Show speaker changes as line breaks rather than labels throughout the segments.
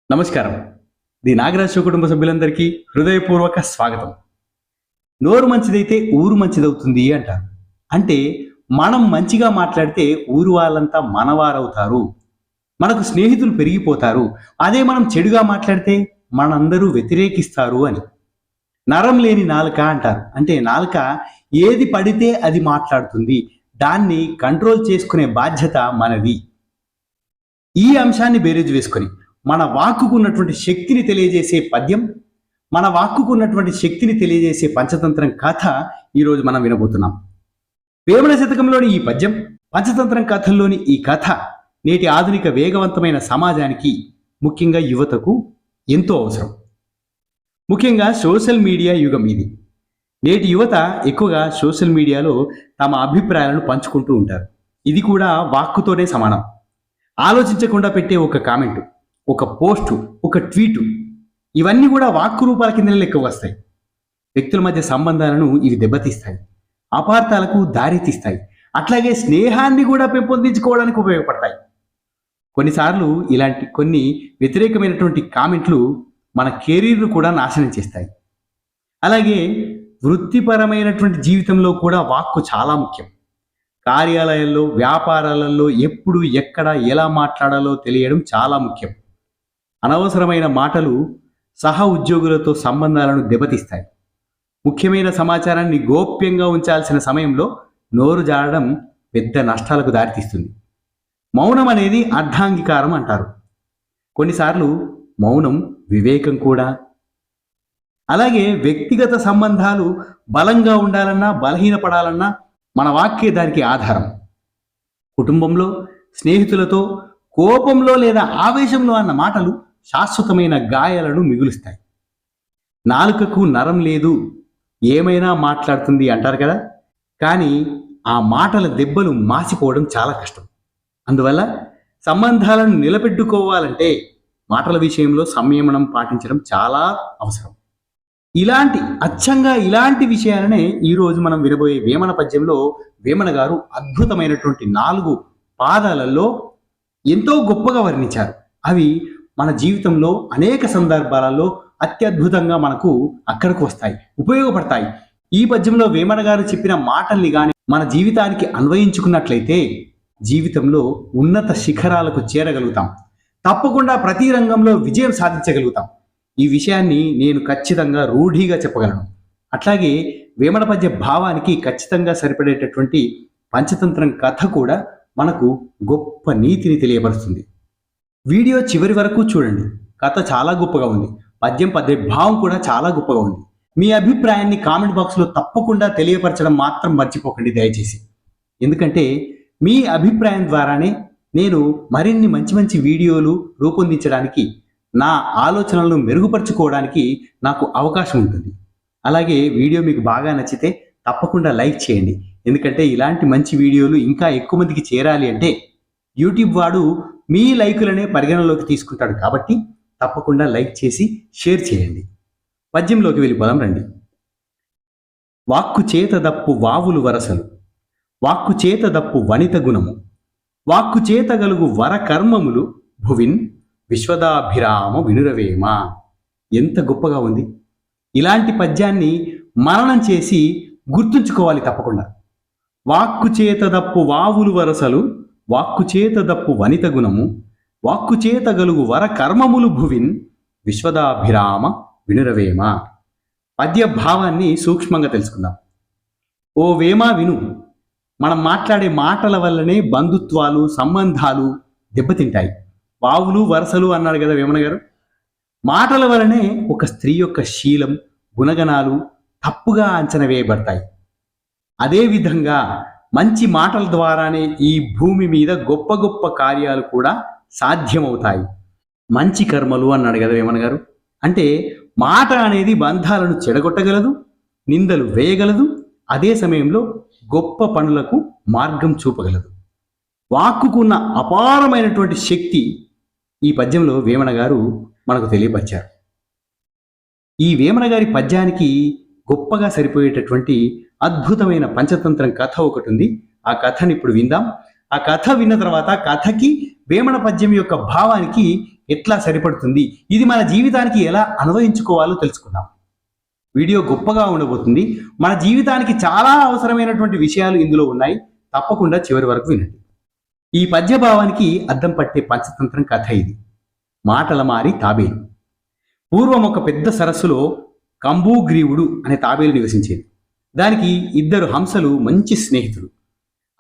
నమస్కారం. ది నాగరాజు కుటుంబ సభ్యులందరికీ హృదయపూర్వక స్వాగతం. నోరు మంచిదైతే ఊరు మంచిదవుతుంది అంటారు. అంటే మనం మంచిగా మాట్లాడితే ఊరు వాళ్ళంతా మనవారవుతారు. మనకు స్నేహితులు పెరిగిపోతారు. అదే మనం చెడుగా మాట్లాడితే మనందరూ వ్యతిరేకిస్తారు అని. నరం లేని నాలుక అంటారు. అంటే నాలుక ఏది పడితే అది మాట్లాడుతుంది. దాన్ని కంట్రోల్ చేసుకునే బాధ్యత మనది. ఈ అంశాన్ని బేరీజు వేసుకొని మన వాక్కుకు ఉన్నటువంటి శక్తిని తెలియజేసే పద్యం, మన వాక్కుకు ఉన్నటువంటి శక్తిని తెలియజేసే పంచతంత్రం కథ ఈరోజు మనం వినబోతున్నాం. వేమన శతకంలోని ఈ పద్యం, పంచతంత్రం కథల్లోని ఈ కథ నేటి ఆధునిక వేగవంతమైన సమాజానికి, ముఖ్యంగా యువతకు ఎంతో అవసరం. ముఖ్యంగా సోషల్ మీడియా యుగం ఇది. నేటి యువత ఎక్కువగా సోషల్ మీడియాలో తమ అభిప్రాయాలను పంచుకుంటూ ఉంటారు. ఇది కూడా వాక్కుతోనే సమానం. ఆలోచించకుండా పెట్టే ఒక కామెంటు, ఒక పోస్టు, ఒక ట్వీటు, ఇవన్నీ కూడా వాక్కు రూపాల కిందనే లెక్క వస్తాయి. వ్యక్తుల మధ్య సంబంధాలను ఇవి దెబ్బతీస్తాయి, అపార్థాలకు దారితీస్తాయి. అట్లాగే స్నేహాన్ని కూడా పెంపొందించుకోవడానికి ఉపయోగపడతాయి. కొన్నిసార్లు ఇలాంటి కొన్ని వ్యతిరేకమైనటువంటి కామెంట్లు మన కెరీర్ను కూడా నాశనం చేస్తాయి. అలాగే వృత్తిపరమైనటువంటి జీవితంలో కూడా వాక్కు చాలా ముఖ్యం. కార్యాలయాల్లో, వ్యాపారాలలో ఎప్పుడు, ఎక్కడ, ఎలా మాట్లాడాలో తెలియడం చాలా ముఖ్యం. అనవసరమైన మాటలు సహ ఉద్యోగులతో సంబంధాలను దెబ్బతీస్తాయి. ముఖ్యమైన సమాచారాన్ని గోప్యంగా ఉంచాల్సిన సమయంలో నోరు జారడం పెద్ద నష్టాలకు దారితీస్తుంది. మౌనం అనేది అర్ధాంగీకారం అంటారు. కొన్నిసార్లు మౌనం వివేకం కూడా. అలాగే వ్యక్తిగత సంబంధాలు బలంగా ఉండాలన్నా, బలహీనపడాలన్నా మన వాక్యే దానికి ఆధారం. కుటుంబంలో, స్నేహితులతో కోపంలో లేదా ఆవేశంలో అన్న మాటలు శాశ్వతమైన గాయాలను మిగులుస్తాయి. నాలుకకు నరం లేదు, ఏమైనా మాట్లాడుతుంది అంటారు కదా, కానీ ఆ మాటల దెబ్బలు మాసిపోవడం చాలా కష్టం. అందువల్ల సంబంధాలను నిలబెట్టుకోవాలంటే మాటల విషయంలో సంయమనం పాటించడం చాలా అవసరం. ఇలాంటి విషయాలనే ఈరోజు మనం వినబోయే వేమన పద్యంలో వేమన గారు అద్భుతమైనటువంటి 4 పాదాలలో ఎంతో గొప్పగా వర్ణించారు. అవి మన జీవితంలో అనేక సందర్భాలలో అత్యద్భుతంగా మనకు అక్కడికి వస్తాయి, ఉపయోగపడతాయి. ఈ పద్యంలో వేమన గారు చెప్పిన మాటల్ని కానీ మన జీవితానికి అన్వయించుకున్నట్లయితే జీవితంలో ఉన్నత శిఖరాలకు చేరగలుగుతాం. తప్పకుండా ప్రతి రంగంలో విజయం సాధించగలుగుతాం. ఈ విషయాన్ని నేను ఖచ్చితంగా రూఢిగా చెప్పగలను. అట్లాగే వేమన పద్య భావానికి ఖచ్చితంగా సరిపడేటటువంటి పంచతంత్రం కథ కూడా మనకు గొప్ప నీతిని తెలియపరుస్తుంది. వీడియో చివరి వరకు చూడండి. కథ చాలా గొప్పగా ఉంది. పద్య భావం కూడా చాలా గొప్పగా ఉంది. మీ అభిప్రాయాన్ని కామెంట్ బాక్స్లో తప్పకుండా తెలియపరచడం మాత్రం మర్చిపోకండి దయచేసి. ఎందుకంటే మీ అభిప్రాయం ద్వారానే నేను మరిన్ని మంచి మంచి వీడియోలు రూపొందించడానికి, నా ఆలోచనలను మెరుగుపరుచుకోవడానికి నాకు అవకాశం ఉంటుంది. అలాగే వీడియో మీకు బాగా నచ్చితే తప్పకుండా లైక్ చేయండి. ఎందుకంటే ఇలాంటి మంచి వీడియోలు ఇంకా ఎక్కువ మందికి చేరాలి అంటే యూట్యూబ్ వాడు మీ లైకులనే పరిగణలోకి తీసుకుంటాడు. కాబట్టి తప్పకుండా లైక్ చేసి షేర్ చేయండి. పద్యంలోకి వెళ్ళిపోదాం రండి. వాక్కు చేత దప్పు వావులు వరసలు, వాక్కు చేత దప్పు వనిత గుణము, వాక్కు చేత గలుగు వర కర్మములు భువిన్ విశ్వదాభిరామ వినురవేమ. ఎంత గొప్పగా ఉంది! ఇలాంటి పద్యాన్ని మననం చేసి గుర్తుంచుకోవాలి తప్పకుండా. వాక్కు చేత దప్పు వావులు వరసలు, వాక్కు చేత దప్పు వనిత గుణము, వాక్కు చేత గలుగు వర కర్మములు భువిన్ విశ్వదాభిరామ వినురవేమ. పద్య భావాన్ని సూక్ష్మంగా తెలుసుకుందాం. ఓ వేమ విను, మనం మాట్లాడే మాటల వల్లనే బంధుత్వాలు, సంబంధాలు దెబ్బతింటాయి. వావులు వరసలు అన్నాడు కదా వేమన గారు. మాటల వలనే ఒక స్త్రీ యొక్క శీలం, గుణగణాలు తప్పుగా అంచనా వేయబడతాయి. అదేవిధంగా మంచి మాటల ద్వారానే ఈ భూమి మీద గొప్ప గొప్ప కార్యాలు కూడా సాధ్యమవుతాయి. మంచి కర్మలు అన్నాడు కదా వేమన గారు. అంటే మాట అనేది బంధాలను చెడగొట్టగలదు, నిందలు వేయగలదు, అదే సమయంలో గొప్ప పనులకు మార్గం చూపగలదు. వాక్కుకున్న అపారమైనటువంటి శక్తి ఈ పద్యంలో వేమన గారు మనకు తెలియపరిచారు. ఈ వేమన గారి పద్యానికి గొప్పగా సరిపోయేటటువంటి అద్భుతమైన పంచతంత్రం కథ ఒకటి ఉంది. ఆ కథని ఇప్పుడు విందాం. ఆ కథ విన్న తర్వాత కథకి వేమన పద్యం యొక్క భావానికి ఎట్లా సరిపడుతుంది, ఇది మన జీవితానికి ఎలా అన్వయించుకోవాలో తెలుసుకుందాం. వీడియో గొప్పగా ఉండబోతుంది. మన జీవితానికి చాలా అవసరమైనటువంటి విషయాలు ఇందులో ఉన్నాయి. తప్పకుండా చివరి వరకు వినండి. ఈ పద్య భావానికి అద్దం పట్టే పంచతంత్రం కథ ఇది. మాటల మారి తాబేలు. పూర్వం ఒక పెద్ద సరస్సులో కంబూగ్రీవుడు అనే తాబేలు నివసించేది. దానికి 2 హంసలు మంచి స్నేహితులు.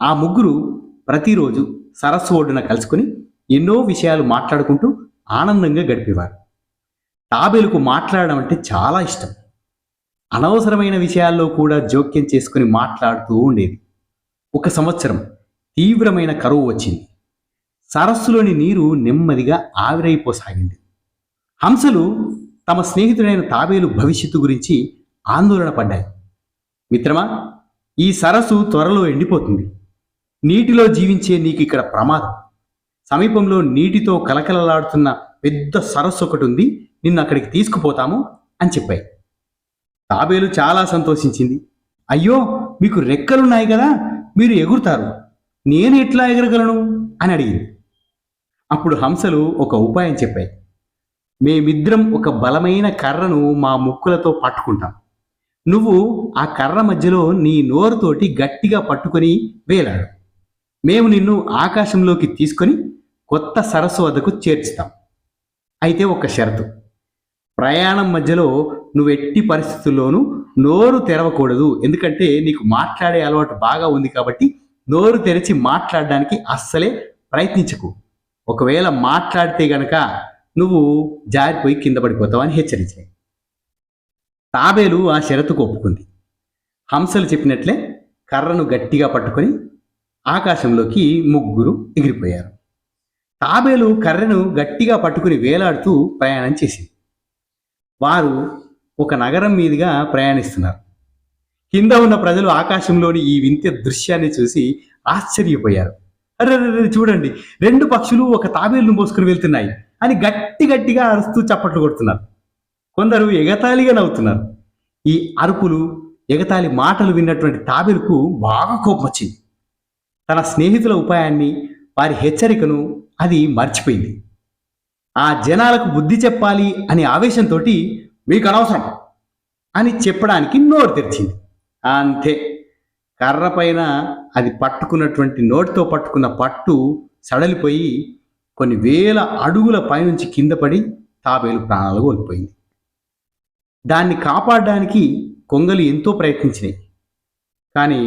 ఆ ముగ్గురు ప్రతిరోజు సరస్సు ఒడ్డున కలుసుకుని ఎన్నో విషయాలు మాట్లాడుకుంటూ ఆనందంగా గడిపేవారు. తాబేలుకు మాట్లాడడం అంటే చాలా ఇష్టం. అనవసరమైన విషయాల్లో కూడా జోక్యం చేసుకుని మాట్లాడుతూ ఉండేది. ఒక సంవత్సరం తీవ్రమైన కరువు వచ్చింది. సరస్సులోని నీరు నెమ్మదిగా ఆవిరైపోసాగింది. హంసలు తమ స్నేహితుడైన తాబేలు భవిష్యత్తు గురించి ఆందోళన పడ్డాయి. మిత్రమా, ఈ సరస్సు త్వరలో ఎండిపోతుంది. నీటిలో జీవించే నీకు ఇక్కడ ప్రమాదం. సమీపంలో నీటితో కలకలలాడుతున్న పెద్ద సరస్సు ఒకటి ఉంది, నిన్ను అక్కడికి తీసుకుపోతాము అని చెప్పాయి. తాబేలు చాలా సంతోషించింది. అయ్యో, మీకు రెక్కలున్నాయి కదా, మీరు ఎగురుతారు, నేను ఎట్లా ఎగరగలను అని అడిగింది. అప్పుడు హంసలు ఒక ఉపాయం చెప్పాయి. మేమిద్దరం ఒక బలమైన కర్రను మా ముక్కులతో పట్టుకుంటాం. నువ్వు ఆ కర్ర మధ్యలో నీ నోరుతోటి గట్టిగా పట్టుకొని వేలాడు. మేము నిన్ను ఆకాశంలోకి తీసుకొని కొత్త సరస్సు వద్దకు చేర్చుతాం. అయితే ఒక షరతు, ప్రయాణం మధ్యలో నువ్వెట్టి పరిస్థితుల్లోనూ నోరు తెరవకూడదు. ఎందుకంటే నీకు మాట్లాడే అలవాటు బాగా ఉంది కాబట్టి నోరు తెరిచి మాట్లాడడానికి అస్సలే ప్రయత్నించకు. ఒకవేళ మాట్లాడితే గనక నువ్వు జారిపోయి కింద పడిపోతావు అని హెచ్చరించాయి. తాబేలు ఆ షరతుకు ఒప్పుకుంది. హంసలు చెప్పినట్లే కర్రను గట్టిగా పట్టుకొని ఆకాశంలోకి ముగ్గురు ఎగిరిపోయారు. తాబేలు కర్రను గట్టిగా పట్టుకుని వేలాడుతూ ప్రయాణం చేసింది. వారు ఒక నగరం మీదుగా ప్రయాణిస్తున్నారు. కింద ఉన్న ప్రజలు ఆకాశంలోని ఈ వింత దృశ్యాన్ని చూసి ఆశ్చర్యపోయారు. అరే, చూడండి, 2 పక్షులు ఒక తాబేలును మోసుకుని వెళ్తున్నాయి అని గట్టిగా అరుస్తూ చప్పట్లు కొడుతున్నారు. కొందరు ఎగతాళిగా నవ్వుతున్నారు. ఈ అరుపులు, ఎగతాళి మాటలు విన్నటువంటి తాబేలుకు బాగా కోపం వచ్చింది. తన స్నేహితుల ఉపాయాన్ని, వారి హెచ్చరికను అది మర్చిపోయింది. ఆ జనాలకు బుద్ధి చెప్పాలి అనే ఆవేశంతో మీకు అనవసరం అని చెప్పడానికి నోరు తెరిచింది. అంతే, కర్ర పైన అది పట్టుకున్నటువంటి నోటితో పట్టుకున్న పట్టు సడలిపోయి కొన్ని వేల అడుగుల పైనుంచి కింద పడి తాబేలు ప్రాణాలు కోల్పోయింది. దాన్ని కాపాడడానికి కొంగలు ఎంతో ప్రయత్నించినాయి, కానీ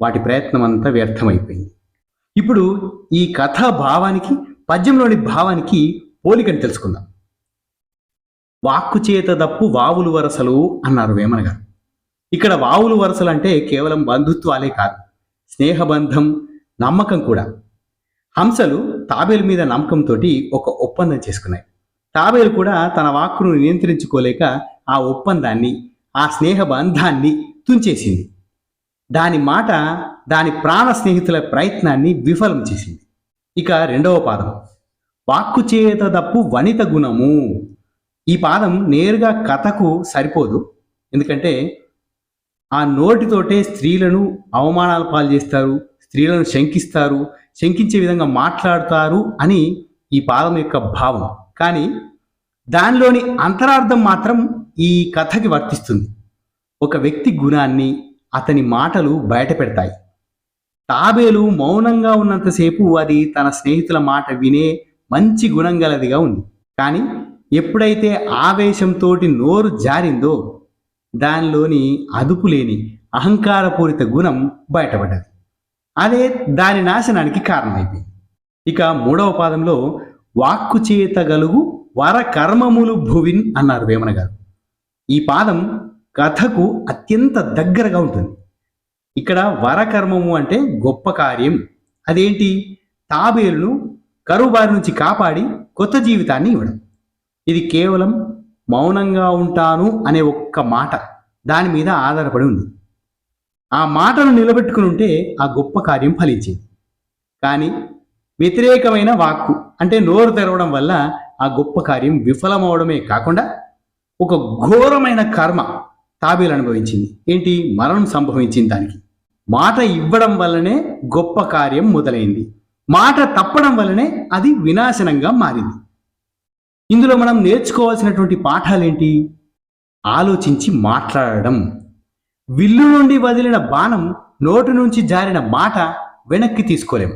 వాటి ప్రయత్నం అంతా వ్యర్థమైపోయింది. ఇప్పుడు ఈ కథా భావానికి, పద్యంలోని భావానికి పోలికని తెలుసుకుందాం. వాక్కు చేత దప్పు వావులు వరసలు అన్నారు వేమన గారు. ఇక్కడ వావులు వరసలు అంటే కేవలం బంధుత్వాలే కాదు, స్నేహబంధం, నమ్మకం కూడా. హంసలు తాబేలు మీద నమ్మకంతో ఒక ఒప్పందం చేసుకున్నాయి. తాబేలు కూడా తన వాక్కును నియంత్రించుకోలేక ఆ ఒప్పందాన్ని, ఆ స్నేహ బంధాన్ని తుంచేసింది. దాని మాట దాని ప్రాణ స్నేహితుల ప్రయత్నాన్ని విఫలం చేసింది. ఇక 2వ పాదం, వాక్కు చేత దప్పు వనిత గుణము. ఈ పాదం నేరుగా కథకు సరిపోదు. ఎందుకంటే ఆ నోటితోటే స్త్రీలను అవమానాల పాలు చేస్తారు, స్త్రీలను శంకిస్తారు, శంకించే విధంగా మాట్లాడుతారు అని ఈ పాదం యొక్క భావం. కానీ దానిలోని అంతరార్థం మాత్రం ఈ కథకి వర్తిస్తుంది. ఒక వ్యక్తి గుణాన్ని, అతని మాటలు బయట పెడతాయి. తాబేలు మౌనంగా ఉన్నంతసేపు అది తన స్నేహితుల మాట వినే మంచి గుణం గలదిగా ఉంది. కానీ ఎప్పుడైతే ఆవేశంతో నోరు జారిందో దానిలోని అదుపులేని అహంకారపూరిత గుణం బయటపడ్డది. అదే దాని నాశనానికి కారణమైపోయింది. ఇక 3వ పాదంలో వాక్కు చేత గలుగు వర కర్మములు భువిన్ అన్నారు వేమన గారు. ఈ పాదం కథకు అత్యంత దగ్గరగా ఉంటుంది. ఇక్కడ వరకర్మము అంటే గొప్ప కార్యం. అదేంటి? తాబేలును కరువు బారి నుంచి కాపాడి కొత్త జీవితాన్ని ఇవ్వడం. ఇది కేవలం మౌనంగా ఉంటాను అనే ఒక్క మాట దాని మీద ఆధారపడి ఉంది. ఆ మాటను నిలబెట్టుకుని ఉంటే ఆ గొప్ప కార్యం ఫలించేది. కానీ వ్యతిరేకమైన వాక్కు అంటే నోరు తెరవడం వల్ల ఆ గొప్ప కార్యం విఫలమవడమే కాకుండా ఒక ఘోరమైన కర్మ తాబేలు అనుభవించింది. ఏంటి? మరణం సంభవించింది. దానికి మాట ఇవ్వడం వల్లనే గొప్ప కార్యం మొదలైంది. మాట తప్పడం వల్లనే అది వినాశనంగా మారింది. ఇందులో మనం నేర్చుకోవాల్సినటువంటి పాఠాలేంటి? ఆలోచించి మాట్లాడడం. విల్లు నుండి వదిలిన బాణం నోటి నుంచి జారిన మాట వెనక్కి తీసుకోలేం.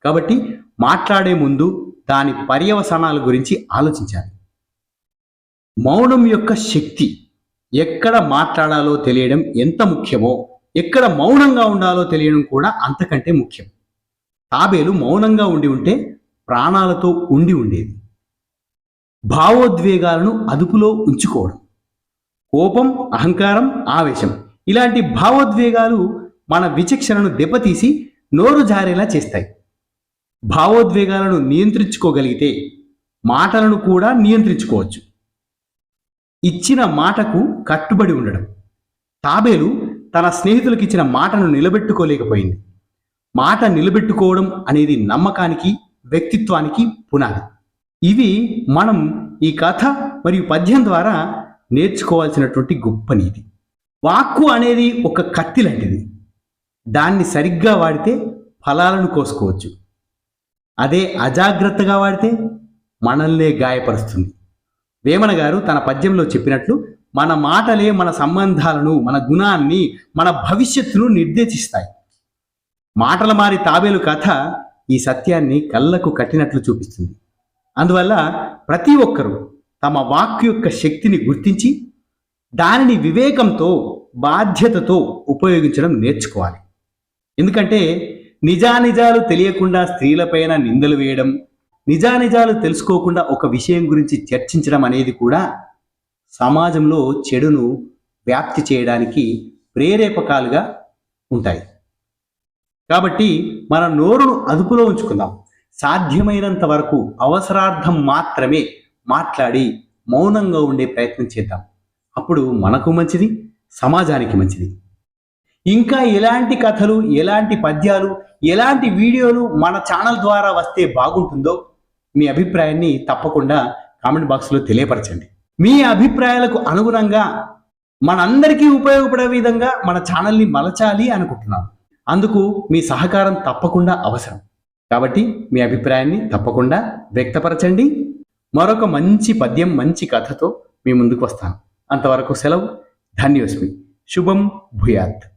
కాబట్టి మాట్లాడే ముందు దాని పర్యవసానాల గురించి ఆలోచించాలి. మౌనం యొక్క శక్తి. ఎక్కడ మాట్లాడాలో తెలియడం ఎంత ముఖ్యమో, ఎక్కడ మౌనంగా ఉండాలో తెలియడం కూడా అంతకంటే ముఖ్యం. తాబేలు మౌనంగా ఉంటే ప్రాణాలతో ఉండేది. భావోద్వేగాలను అదుపులో ఉంచుకోవడం. కోపం, అహంకారం, ఆవేశం ఇలాంటి భావోద్వేగాలు మన విచక్షణను దెబ్బతీసి నోరు జారేలా చేస్తాయి. భావోద్వేగాలను నియంత్రించుకోగలిగితే మాటలను కూడా నియంత్రించుకోవచ్చు. ఇచ్చిన మాటకు కట్టుబడి ఉండడం. తాబేలు తన స్నేహితులకు ఇచ్చిన మాటను నిలబెట్టుకోలేకపోయింది. మాట నిలబెట్టుకోవడం అనేది నమ్మకానికి, వ్యక్తిత్వానికి పునాది. ఇవి మనం ఈ కథ మరియు పద్యం ద్వారా నేర్చుకోవాల్సినటువంటి గొప్ప నీతి. వాక్కు అనేది ఒక కత్తి లాంటిది. దాన్ని సరిగ్గా వాడితే ఫలాలను కోసుకోవచ్చు. అదే అజాగ్రత్తగా వాడితే మనల్నే గాయపరుస్తుంది. వేమన గారు తన పద్యంలో చెప్పినట్లు మన మాటలే మన సంబంధాలను, మన గుణాన్ని, మన భవిష్యత్తును నిర్దేశిస్తాయి. మాటల మారి తాబేలు కథ ఈ సత్యాన్ని కళ్ళకు కట్టినట్లు చూపిస్తుంది. అందువల్ల ప్రతి ఒక్కరూ తమ వాక్కు యొక్క శక్తిని గుర్తించి దానిని వివేకంతో, బాధ్యతతో ఉపయోగించడం నేర్చుకోవాలి. ఎందుకంటే నిజానిజాలు తెలియకుండా స్త్రీలపైన నిందలు వేయడం, నిజానిజాలు తెలుసుకోకుండా ఒక విషయం గురించి చర్చించడం అనేది కూడా సమాజంలో చెడును వ్యాప్తి చేయడానికి ప్రేరేపకాలుగా ఉంటాయి. కాబట్టి మన నోరును అదుపులో ఉంచుకుందాం. సాధ్యమైనంత వరకు అవసరార్థం మాత్రమే మాట్లాడి మౌనంగా ఉండే ప్రయత్నం చేద్దాం. అప్పుడు మనకు మంచిది, సమాజానికి మంచిది. ఇంకా ఎలాంటి కథలు, ఎలాంటి పద్యాలు, ఎలాంటి వీడియోలు మన ఛానల్ ద్వారా వస్తే బాగుంటుందో మీ అభిప్రాయాన్ని తప్పకుండా కామెంట్ బాక్స్లో తెలియపరచండి. మీ అభిప్రాయాలకు అనుగుణంగా మనందరికీ ఉపయోగపడే విధంగా మన ఛానల్ని మలచాలి అనుకుంటున్నాను. అందుకు మీ సహకారం తప్పకుండా అవసరం. కాబట్టి మీ అభిప్రాయాన్ని తప్పకుండా వ్యక్తపరచండి. మరొక మంచి పద్యం, మంచి కథతో మీ ముందుకు వస్తాను. అంతవరకు సెలవు. ధన్యోస్మి. శుభం భూయాత్.